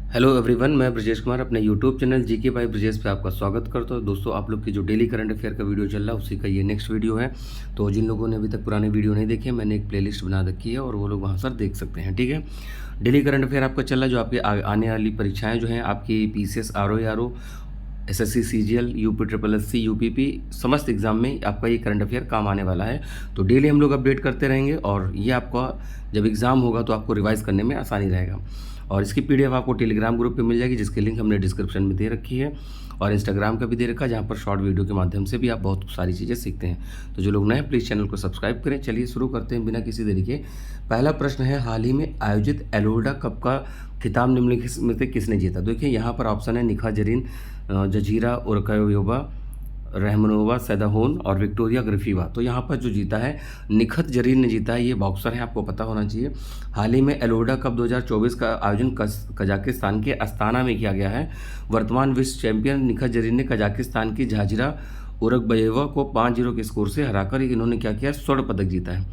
Hello everyone, मैं ब्रजेश कुमार अपने YouTube channel GK by Brajesh पे आपका स्वागत करता हूँ। दोस्तों, आप लोग की जो डेली करंट अफेयर का वीडियो चल रहा है उसी का ये नेक्स्ट वीडियो है। तो जिन लोगों ने अभी तक पुराने वीडियो नहीं देखे, मैंने एक प्लेलिस्ट बना रखी है और वो लोग वहाँ सर देख सकते हैं। ठीक है, डेली करंट अफेयर आपका चल रहा है। जो आपकी आने वाली परीक्षाएँ जो हैं, आपकी PCS RO SSC CGL UP SSC UPP समस्त एग्जाम में आपका ये करंट अफेयर काम आने वाला है। तो डेली हम लोग अपडेट करते रहेंगे और ये आपका जब एग्ज़ाम होगा तो आपको रिवाइज़ करने में आसानी रहेगा। और इसकी PDF आपको टेलीग्राम ग्रुप पे मिल जाएगी, जिसकी लिंक हमने डिस्क्रिप्शन में दे रखी है, और इंस्टाग्राम का भी दे रखा है, जहाँ पर शॉर्ट वीडियो के माध्यम से भी आप बहुत सारी चीज़ें सीखते हैं। तो जो लोग नए हैं प्लीज़ चैनल को सब्सक्राइब करें। चलिए शुरू करते हैं बिना किसी देरी के। पहला प्रश्न है, हाल ही में आयोजित एलोल्डा कप का खिताब निम्नलिखित में से किसने जीता? देखिए यहाँ पर ऑप्शन है निखा जरीन, जजीरा उरकायोवा, रहमनोवा सैदाहोन और विक्टोरिया ग्रिफीवा। तो यहाँ पर जो जीता है निखत जरीन ने जीता है। ये बॉक्सर है, आपको पता होना चाहिए। हाल ही में एलोल्डा कप 2024 का आयोजन कजाकिस्तान के अस्ताना में किया गया है। वर्तमान विश्व चैंपियन निखत जरीन ने कजाकिस्तान की झाजिरा उरकबयेवा को 5-0 के स्कोर से हराकर इन्होंने क्या किया, स्वर्ण पदक जीता है।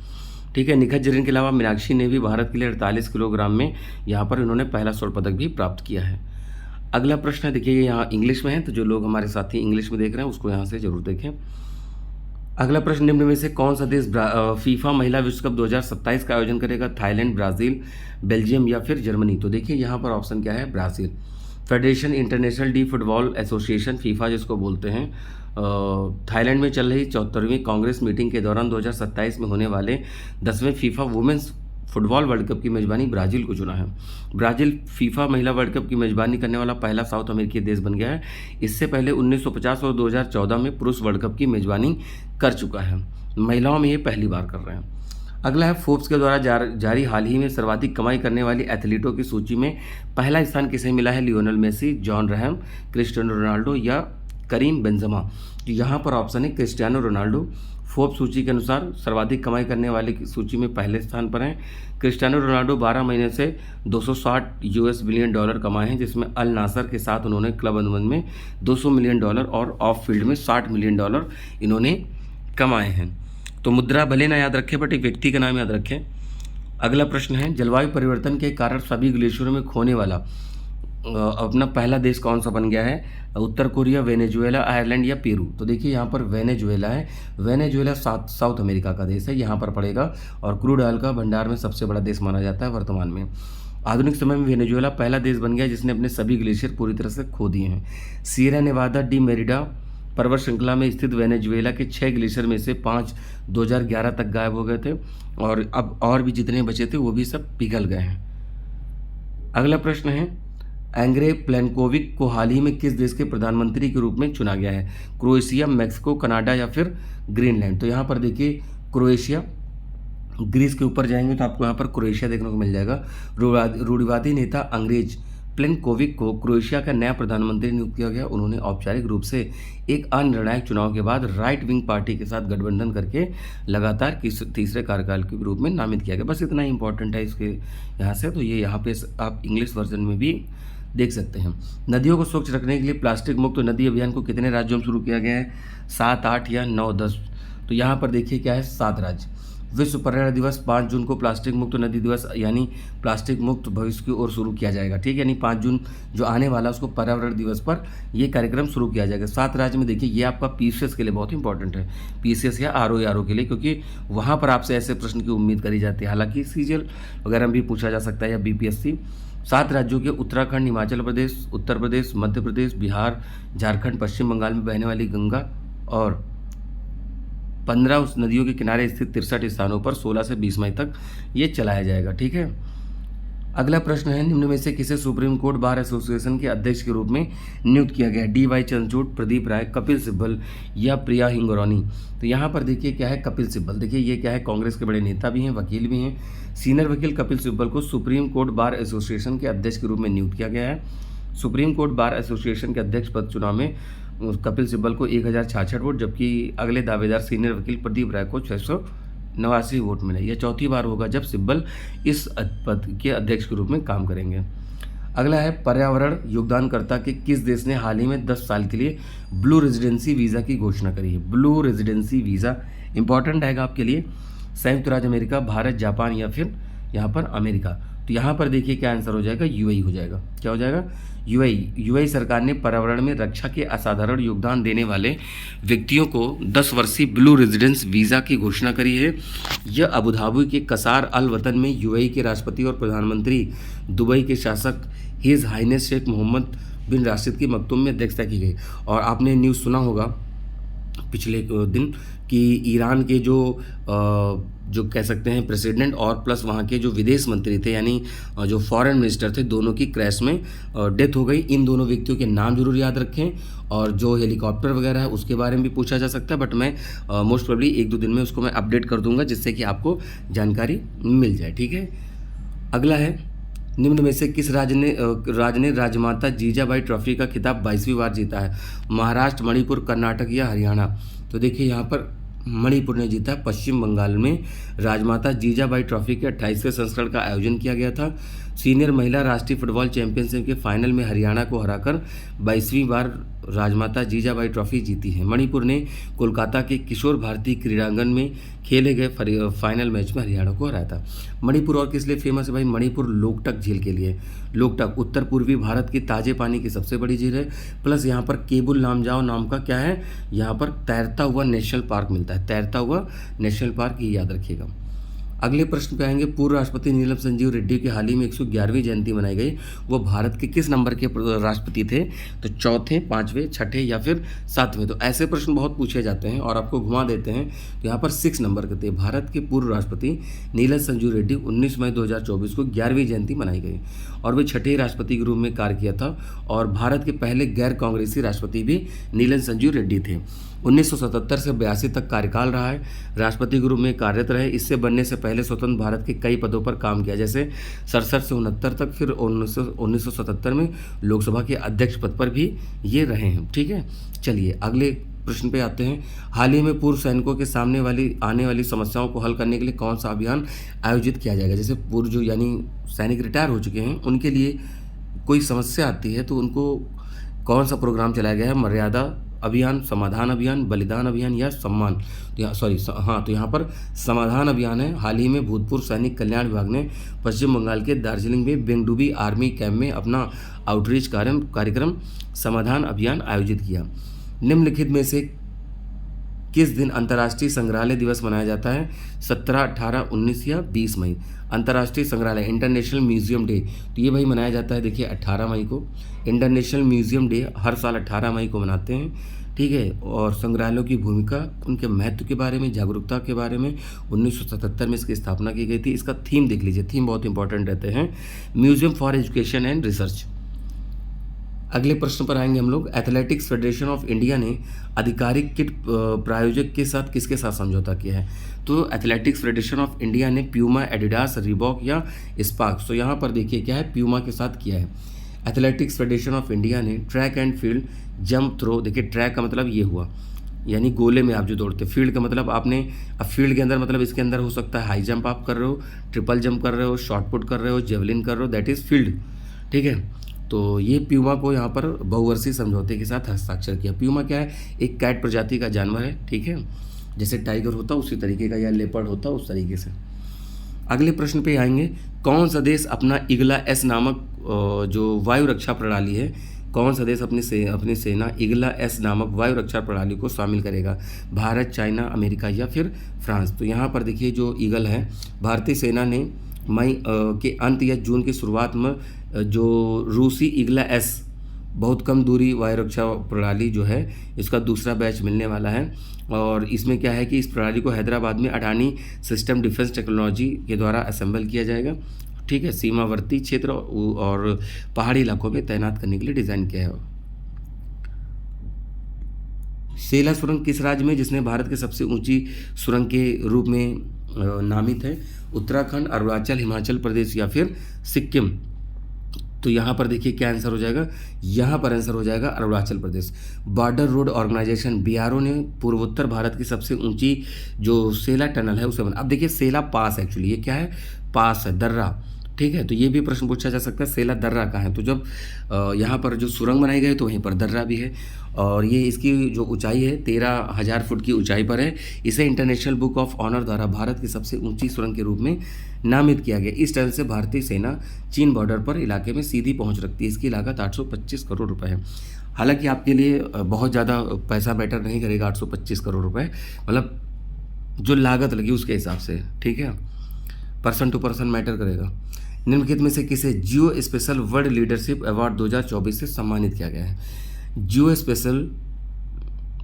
ठीक है, निखत जरीन के अलावा मीनाक्षी ने भी भारत के लिए 48 किलोग्राम में यहाँ पर इन्होंने पहला स्वर्ण पदक भी प्राप्त किया है। अगला प्रश्न है, देखिए ये यहाँ इंग्लिश में है, तो जो लोग हमारे साथी इंग्लिश में देख रहे हैं उसको यहाँ से जरूर देखें। अगला प्रश्न, निम्न में से कौन सा देश फीफा महिला विश्व कप 2027 का आयोजन करेगा? थाईलैंड, ब्राज़ील, बेल्जियम या फिर जर्मनी? तो देखिए यहाँ पर ऑप्शन क्या है, Brazil. Federation international D football association FIFA जिसको बोलते हैं, थाईलैंड में चल रही 74वीं कांग्रेस मीटिंग के दौरान 2027 में होने वाले 10वें FIFA women's football world cup की मेज़बानी ब्राज़ील को चुना है। ब्राज़ील फीफा महिला वर्ल्ड कप की मेज़बानी करने वाला पहला साउथ अमेरिकी देश बन गया है। इससे पहले 1950 और 2014 में पुरुष वर्ल्ड कप की मेज़बानी कर चुका है। महिलाओं में ये पहली बार कर रहे हैं। अगला है, फोर्ब्स के द्वारा जारी हाल ही में सर्वाधिक कमाई करने वाली एथलीटों की सूची में पहला स्थान किसे मिला है? लियोनेल मेसी, जॉन रहम, क्रिस्टियानो रोनाल्डो या करीम बेंजेमा? तो यहाँ पर ऑप्शन है क्रिस्टियानो रोनाल्डो। फोर्ब्स सूची के अनुसार सर्वाधिक कमाई करने वाले की सूची में पहले स्थान पर हैं। क्रिस्टियानो रोनाल्डो 12 महीने से $260 मिलियन कमाए हैं, जिसमें अल नासर के साथ उन्होंने क्लब अनुबंध में $200 मिलियन और ऑफ फील्ड में $60 मिलियन इन्होंने कमाए हैं। तो मुद्रा भले ना याद रखें, बट एक व्यक्ति का नाम याद रखें। अगला प्रश्न है, जलवायु परिवर्तन के कारण सभी ग्लेशियरों में खोने वाला अपना पहला देश कौन सा बन गया है? उत्तर कोरिया, वेनेजुएला, आयरलैंड या पेरू? तो देखिए यहाँ पर वेनेजुएला है। वेनेजुएला साउथ अमेरिका का देश है, यहाँ पर पड़ेगा, और क्रूड ऑयल का भंडार में सबसे बड़ा देश माना जाता है वर्तमान में। आधुनिक समय में वेनेजुएला पहला देश बन गया जिसने अपने सभी ग्लेशियर पूरी तरह से खो दिए हैं। सियरा नेवादा डी मेरिडा पर्वत श्रृंखला में स्थित वेनेजुएला के 6 ग्लेशियर में से 5 2011 तक गायब हो गए थे, और अब और भी जितने बचे थे वो भी सब पिघल गए हैं। अगला प्रश्न है, एंग्रे प्लेनकोविक को हाल ही में किस देश के प्रधानमंत्री के रूप में चुना गया है? क्रोएशिया, मैक्सिको, कनाडा या फिर ग्रीनलैंड? तो यहाँ पर देखिए क्रोएशिया। ग्रीस के ऊपर जाएंगे तो आपको यहाँ पर क्रोएशिया देखने को मिल जाएगा। रूढ़िवादी नेता अंग्रेज प्लेनकोविक को क्रोएशिया का नया प्रधानमंत्री नियुक्त किया गया। उन्होंने औपचारिक रूप से एक अनिर्णायक चुनाव के बाद राइट विंग पार्टी के साथ गठबंधन करके लगातार तीसरे कार्यकाल के रूप में नामित किया गया। बस इतना ही इंपॉर्टेंट है इसके यहाँ से। तो ये यहाँ पे आप इंग्लिश वर्जन में भी देख सकते हैं। नदियों को स्वच्छ रखने के लिए प्लास्टिक मुक्त नदी अभियान को कितने राज्यों में शुरू किया गया है? 7, 8 या 9, 10? तो यहाँ पर देखिए क्या है, 7 राज्य। विश्व पर्यावरण दिवस 5 जून को प्लास्टिक मुक्त नदी दिवस यानी प्लास्टिक मुक्त भविष्य की ओर शुरू किया जाएगा। ठीक है, यानी 5 जून जो आने वाला उसको पर्यावरण दिवस पर ये कार्यक्रम शुरू किया जाएगा। 7 राज्य में देखिए, ये आपका PCS के लिए बहुत इंपॉर्टेंट है, PCS या RO के लिए, क्योंकि वहाँ पर आपसे ऐसे प्रश्न की उम्मीद करी जाती है। हालांकि CGL वगैरह में भी पूछा जा सकता है या BPSC। 7 राज्यों के उत्तराखंड, हिमाचल प्रदेश, उत्तर प्रदेश, मध्य प्रदेश, बिहार, झारखंड, पश्चिम बंगाल में बहने वाली गंगा, और 15 उस नदियों के किनारे स्थित 63 स्थानों पर 16 से 20 मई तक ये चलाया जाएगा। ठीक है, अगला प्रश्न है, निम्न में से किसे सुप्रीम कोर्ट बार एसोसिएशन के अध्यक्ष के रूप में नियुक्त किया गया? DY चंद्रचूड़, प्रदीप राय, कपिल सिब्बल या प्रिया हिंगोरानी? तो यहाँ पर देखिए क्या है, कपिल सिब्बल। देखिए ये क्या है, कांग्रेस के बड़े नेता भी हैं, वकील भी हैं। सीनियर वकील कपिल सिब्बल को सुप्रीम कोर्ट बार एसोसिएशन के अध्यक्ष के रूप में नियुक्त किया गया है। सुप्रीम कोर्ट बार एसोसिएशन के अध्यक्ष पद चुनाव में कपिल सिब्बल को 1066 वोट, जबकि अगले दावेदार सीनियर वकील प्रदीप राय को 689 वोट मिले। यह चौथी बार होगा जब सिब्बल इस पद के अध्यक्ष के रूप में काम करेंगे। अगला है, पर्यावरण योगदानकर्ता के किस देश ने हाल ही में 10 साल के लिए ब्लू रेजिडेंसी वीज़ा की घोषणा करी है? ब्लू रेजिडेंसी वीज़ा इंपॉर्टेंट रहेगा आपके लिए। संयुक्त राज्य अमेरिका, भारत, जापान या फिर यहाँ पर अमेरिका? तो यहाँ पर देखिए क्या आंसर हो जाएगा, यूएई हो जाएगा। क्या हो जाएगा, यूएई। यूएई सरकार ने पर्यावरण में रक्षा के असाधारण योगदान देने वाले व्यक्तियों को 10 वर्षीय ब्लू रेजिडेंस वीज़ा की घोषणा करी है। यह अबू धाबी के कसार अल वतन में यूएई के राष्ट्रपति और प्रधानमंत्री, दुबई के शासक हिज हाइनेस शेख मोहम्मद बिन राशिद की मकतूम में अध्यक्षता की गई। और आपने न्यूज़ सुना होगा पिछले दिन कि ईरान के जो कह सकते हैं प्रेसिडेंट और प्लस वहाँ के जो विदेश मंत्री थे, यानी जो फॉरेन मिनिस्टर थे, दोनों की क्रैश में डेथ हो गई। इन दोनों व्यक्तियों के नाम जरूर याद रखें, और जो हेलीकॉप्टर वगैरह है उसके बारे में भी पूछा जा सकता है, बट मैं मोस्ट प्रोबेबली 1-2 दिन में उसको मैं अपडेट कर दूंगा, जिससे कि आपको जानकारी मिल जाए। ठीक है, अगला है, निम्न में से किस राज्य ने राजमाता जीजाबाई ट्रॉफी का खिताब 22वीं बार जीता है? महाराष्ट्र, मणिपुर, कर्नाटक या हरियाणा? तो देखिए यहाँ पर मणिपुर ने जीता। पश्चिम बंगाल में राजमाता जीजाबाई ट्रॉफी के 28वें संस्करण का आयोजन किया गया था। सीनियर महिला राष्ट्रीय फुटबॉल चैंपियनशिप के फाइनल में हरियाणा को हराकर 22वीं बार राजमाता जीजाबाई ट्रॉफी जीती है। मणिपुर ने कोलकाता के किशोर भारती क्रीड़ांगन में खेले गए फाइनल मैच में हरियाणा को हराया था। मणिपुर और किस लिए फेमस है भाई? मणिपुर लोकटक झील के लिए। लोकटक उत्तर पूर्वी भारत की ताजे पानी की सबसे बड़ी झील है, प्लस यहाँ पर केबुल लामजाओ नाम का क्या है, यहाँ पर तैरता हुआ नेशनल पार्क मिलता है। तैरता हुआ नेशनल पार्क, ये याद रखिएगा। अगले प्रश्न पे आएंगे, पूर्व राष्ट्रपति नीलम संजीव रेड्डी की हाल ही में 111वीं जयंती मनाई गई। वो भारत के किस नंबर के राष्ट्रपति थे? तो चौथे, 5वें, छठे या फिर 7वें? तो ऐसे प्रश्न बहुत पूछे जाते हैं और आपको घुमा देते हैं। तो यहाँ पर 6 नंबर के थे। भारत के पूर्व राष्ट्रपति नीलम संजीव रेड्डी 19 मई 2024 को 11वीं जयंती मनाई गई, और वे छठे राष्ट्रपति के रूप में कार्य किया था। और भारत के पहले गैर कांग्रेसी राष्ट्रपति भी नीलम संजीव रेड्डी थे। 1977 से 82 तक कार्यकाल रहा है, राष्ट्रपति के रूप में कार्यरत रहे। इससे बनने से पहले स्वतंत्र भारत के कई पदों पर काम किया, जैसे 67 से 69 तक, फिर 1977 में लोकसभा के अध्यक्ष पद पर भी ये रहे हैं। ठीक है, चलिए अगले प्रश्न पे आते हैं। हाल ही में पूर्व सैनिकों के सामने आने वाली समस्याओं को हल करने के लिए कौन सा अभियान आयोजित किया जाएगा? जैसे पूर्व जो यानी सैनिक रिटायर हो चुके हैं, उनके लिए कोई समस्या आती है तो उनको कौन सा प्रोग्राम चलाया गया है? मर्यादा अभियान, समाधान अभियान, बलिदान अभियान या सम्मान? तो यहाँ पर समाधान अभियान है। हाल ही में भूतपूर्व सैनिक कल्याण विभाग ने पश्चिम बंगाल के दार्जिलिंग में बेंगडुबी आर्मी कैंप में अपना आउटरीच कार्यक्रम समाधान अभियान आयोजित किया। निम्नलिखित में से किस दिन अंतर्राष्ट्रीय संग्रहालय दिवस मनाया जाता है? 17, 18, 19 या 20 मई? अंतर्राष्ट्रीय संग्रहालय इंटरनेशनल म्यूजियम डे, तो ये भाई मनाया जाता है देखिए 18 मई को। इंटरनेशनल म्यूजियम डे हर साल 18 मई को मनाते हैं। ठीक है, और संग्रहालयों की भूमिका, उनके महत्व के बारे में, जागरूकता के बारे में 1977 में इसकी स्थापना की गई थी। इसका थीम देख लीजिए, थीम बहुत इंपॉर्टेंट रहते हैं, museum for education and research. अगले प्रश्न पर आएंगे हम लोग। एथलेटिक्स फेडरेशन ऑफ इंडिया ने आधिकारिक किट प्रायोजक के साथ किसके साथ समझौता किया है? तो एथलेटिक्स फेडरेशन ऑफ इंडिया ने प्यूमा, एडिडास, रिबॉक या स्पार्क्स? तो यहाँ पर देखिए क्या है, प्यूमा के साथ किया है। एथलेटिक्स फेडरेशन ऑफ इंडिया ने track and field, jump, throw, देखिए ट्रैक का मतलब ये हुआ यानी गोले में आप जो दौड़ते, फील्ड का मतलब आपने, अब फील्ड के अंदर मतलब इसके अंदर हो सकता है हाई जंप आप कर रहे हो, ट्रिपल जंप कर रहे हो, शॉर्ट पुट कर रहे हो, जेवलिन कर रहे हो, दैट इज़ फील्ड। ठीक है, तो ये प्यूमा को यहाँ पर बहुवर्षीय समझौते के साथ हस्ताक्षर किया। प्यूमा क्या है? एक कैट प्रजाति का जानवर है। ठीक है, जैसे टाइगर होता उसी तरीके का, या लेपर्ड होता उस तरीके से। अगले प्रश्न पे आएंगे, कौन सा देश अपना इगला एस नामक जो वायु रक्षा प्रणाली है, कौन सा देश अपनी सेना इगला एस नामक वायु रक्षा प्रणाली को शामिल करेगा? भारत, चाइना, अमेरिका या फिर फ्रांस? तो यहाँ पर देखिए जो ईगल है, भारतीय सेना ने मई के अंत या जून की शुरुआत में जो रूसी इगला एस बहुत कम दूरी वायु रक्षा प्रणाली जो है, इसका दूसरा बैच मिलने वाला है। और इसमें क्या है कि इस प्रणाली को हैदराबाद में अडानी सिस्टम डिफेंस टेक्नोलॉजी के द्वारा असेंबल किया जाएगा। ठीक है, सीमावर्ती क्षेत्र और पहाड़ी इलाकों में तैनात करने के लिए डिज़ाइन किया है। सेला सुरंग किस राज्य में, जिसने भारत के सबसे ऊंची सुरंग के रूप में नामित है? उत्तराखंड, अरुणाचल, हिमाचल प्रदेश या फिर सिक्किम? तो यहाँ पर देखिए क्या आंसर हो जाएगा, यहाँ पर आंसर हो जाएगा Arunachal Pradesh. Border road organisation BRO ने पूर्वोत्तर भारत की सबसे ऊंची जो सेला टनल है उसे बना। अब देखिए सेला पास, एक्चुअली ये क्या है, पास है, दर्रा ठीक है, तो ये भी प्रश्न पूछा जा सकता है सेला दर्रा कहाँ है। तो जब यहाँ पर जो सुरंग बनाई गई तो वहीं पर दर्रा भी है, और ये इसकी जो ऊंचाई है 13,000 फुट की ऊंचाई पर है। इसे इंटरनेशनल बुक ऑफ ऑनर द्वारा भारत की सबसे ऊंची सुरंग के रूप में नामित किया गया। इस टनल से भारतीय सेना चीन बॉर्डर पर इलाके में सीधी पहुंच रखती है। इसकी लागत 825 करोड़ रुपए है। हालांकि आपके लिए बहुत ज़्यादा पैसा मैटर नहीं करेगा, 825 करोड़ रुपए मतलब जो लागत लगी उसके हिसाब से, ठीक है, पर्सन टू पर्सन मैटर करेगा। निम्नलिखित में से किसे जियो स्पेशल वर्ल्ड लीडरशिप अवार्ड 2024 से सम्मानित किया गया है? जियो स्पेशल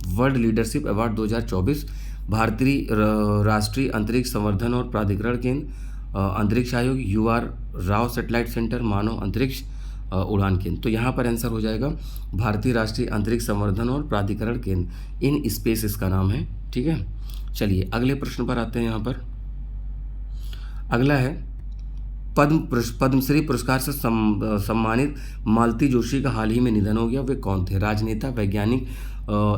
वर्ल्ड लीडरशिप अवार्ड 2024 भारतीय राष्ट्रीय अंतरिक्ष संवर्धन और प्राधिकरण केंद्र, अंतरिक्ष आयोग, UR राव सैटेलाइट सेंटर, मानव अंतरिक्ष उड़ान केंद्र। तो यहाँ पर आंसर हो जाएगा भारतीय राष्ट्रीय अंतरिक्ष संवर्धन और प्राधिकरण केंद्र, इन स्पेस इसका नाम है, ठीक है। चलिए अगले प्रश्न पर आते हैं। यहाँ पर अगला है पद्मश्री पुरस्कार से सम्मानित मालती जोशी का हाल ही में निधन हो गया। वे कौन थे? राजनेता, वैज्ञानिक,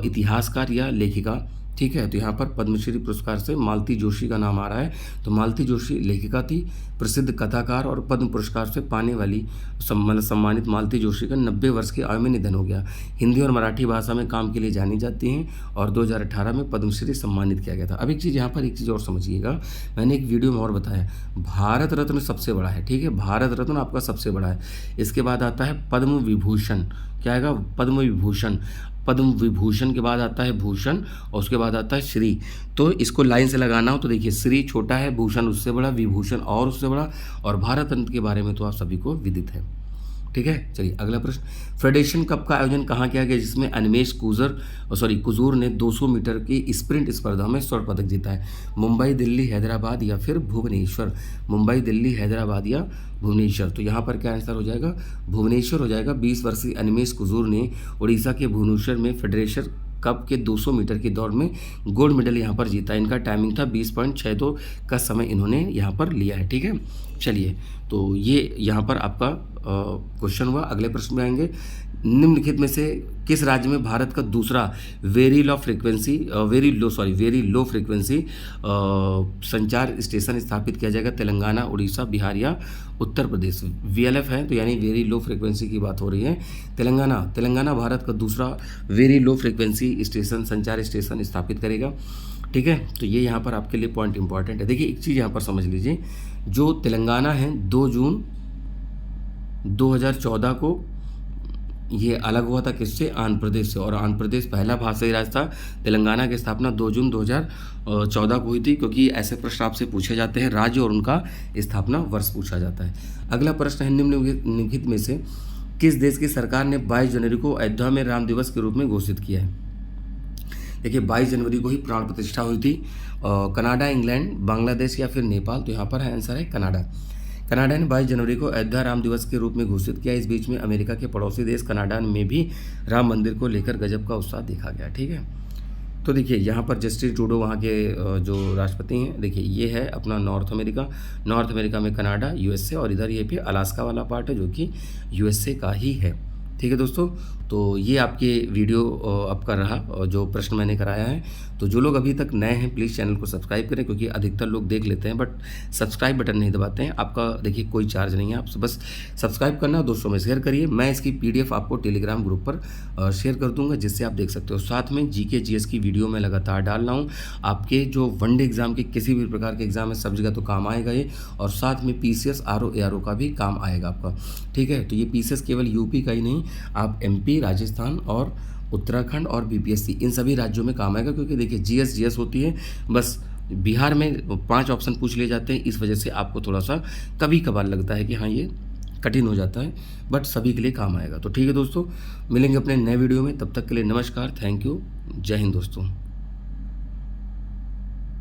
इतिहासकार या लेखिका? ठीक है, तो यहाँ पर पद्मश्री पुरस्कार से मालती जोशी का नाम आ रहा है। तो मालती जोशी लेखिका थी, प्रसिद्ध कथाकार, और पद्म पुरस्कार से पाने वाली सम्मानित मालती जोशी का 90 वर्ष की आयु में निधन हो गया। हिंदी और मराठी भाषा में काम के लिए जानी जाती हैं और 2018 में पद्मश्री सम्मानित किया गया था। अब एक चीज़ यहाँ पर एक चीज़ और समझिएगा, मैंने एक वीडियो में और बताया, भारत रत्न सबसे बड़ा है, ठीक है, भारत रत्न आपका सबसे बड़ा है। इसके बाद आता है पद्म विभूषण। क्या आएगा? पद्म विभूषण। पद्म विभूषण के बाद आता है भूषण और उसके बाद आता है श्री। तो इसको लाइन से लगाना हो तो देखिए, श्री छोटा है, भूषण उससे बड़ा, विभूषण और उससे बड़ा, और भारत रत्न के बारे में तो आप सभी को विदित है, ठीक है। चलिए अगला प्रश्न, फेडरेशन कप का आयोजन कहाँ किया गया जिसमें अनिमेश कुजूर ने 200 मीटर की स्प्रिंट स्पर्धा में स्वर्ण पदक जीता है? मुंबई, दिल्ली, हैदराबाद या फिर भुवनेश्वर? मुंबई, दिल्ली, हैदराबाद या भुवनेश्वर? तो यहाँ पर क्या आंसर हो जाएगा? भुवनेश्वर हो जाएगा। 20 वर्षीय अनिमेश कुजूर ने उड़ीसा के भुवनेश्वर में फेडरेशन कप के 200 मीटर की दौड़ में गोल्ड मेडल यहाँ पर जीता। इनका टाइमिंग था 20.62 का समय इन्होंने यहाँ पर लिया है, ठीक है। चलिए, तो ये यहाँ पर आपका क्वेश्चन हुआ। अगले प्रश्न में आएंगे, निम्नलिखित में से किस राज्य में भारत का दूसरा वेरी लो फ्रीक्वेंसी संचार स्टेशन स्थापित किया जाएगा? तेलंगाना, उड़ीसा, बिहार या उत्तर प्रदेश? VLF है तो यानी वेरी लो फ्रीक्वेंसी की बात हो रही है। तेलंगाना भारत का दूसरा वेरी लो फ्रीक्वेंसी संचार स्टेशन स्थापित करेगा, ठीक है। तो ये यहाँ पर आपके लिए पॉइंट इंपॉर्टेंट है। देखिए एक चीज़ यहाँ पर समझ लीजिए, जो तेलंगाना है 2 जून 2014 को ये अलग हुआ था किससे? आंध्र प्रदेश से, और आंध्र प्रदेश पहला भाषाई राज्य था। तेलंगाना की स्थापना 2 जून 2014 को हुई थी, क्योंकि ऐसे प्रश्न आपसे पूछे जाते हैं, राज्य और उनका स्थापना वर्ष पूछा जाता है। अगला प्रश्न है, निम्नलिखित में से किस देश की सरकार ने 22 जनवरी को अयोध्या में राम दिवस के रूप में घोषित किया है? देखिए 22 जनवरी को ही प्राण प्रतिष्ठा हुई थी। कनाडा, इंग्लैंड, बांग्लादेश या फिर नेपाल? तो यहाँ पर आंसर है कनाडा। कनाडा ने 22 जनवरी को अयोध्या राम दिवस के रूप में घोषित किया। इस बीच में अमेरिका के पड़ोसी देश कनाडा में भी राम मंदिर को लेकर गजब का उत्साह देखा गया, ठीक है। तो देखिए यहाँ पर जस्टिन ट्रूडो वहाँ के जो राष्ट्रपति हैं, देखिए ये है अपना नॉर्थ अमेरिका में कनाडा, USA, और इधर ये भी अलास्का वाला पार्ट है जो कि USA का ही है, ठीक है दोस्तों। तो ये आपके वीडियो आपका रहा जो प्रश्न मैंने कराया है। तो जो लोग अभी तक नए हैं प्लीज़ चैनल को सब्सक्राइब करें, क्योंकि अधिकतर लोग देख लेते हैं बट सब्सक्राइब बटन नहीं दबाते हैं। आपका देखिए कोई चार्ज नहीं है, आप बस सब्सक्राइब करना, दोस्तों में शेयर करिए। मैं इसकी PDF आपको टेलीग्राम ग्रुप पर शेयर कर दूंगा, जिससे आप देख सकते हो। साथ में GK GS की वीडियो मैं लगातार डाल रहा हूँ। आपके जो वनडे एग्जाम के किसी भी प्रकार के एग्जाम है सब जगह तो काम आएगा ये, और साथ में PCS RO ARO का भी काम आएगा आपका, ठीक है। तो ये PCS केवल UP का ही नहीं, आप MP, राजस्थान और उत्तराखंड और BPSC इन सभी राज्यों में काम आएगा, क्योंकि देखिए GS होती है, बस बिहार में 5 ऑप्शन पूछ लिए जाते हैं। इस वजह से आपको थोड़ा सा कभी कभार लगता है कि हाँ ये कठिन हो जाता है, बट सभी के लिए काम आएगा। तो ठीक है दोस्तों, मिलेंगे अपने नए वीडियो में, तब तक के लिए नमस्कार, थैंक यू, जय हिंद दोस्तों।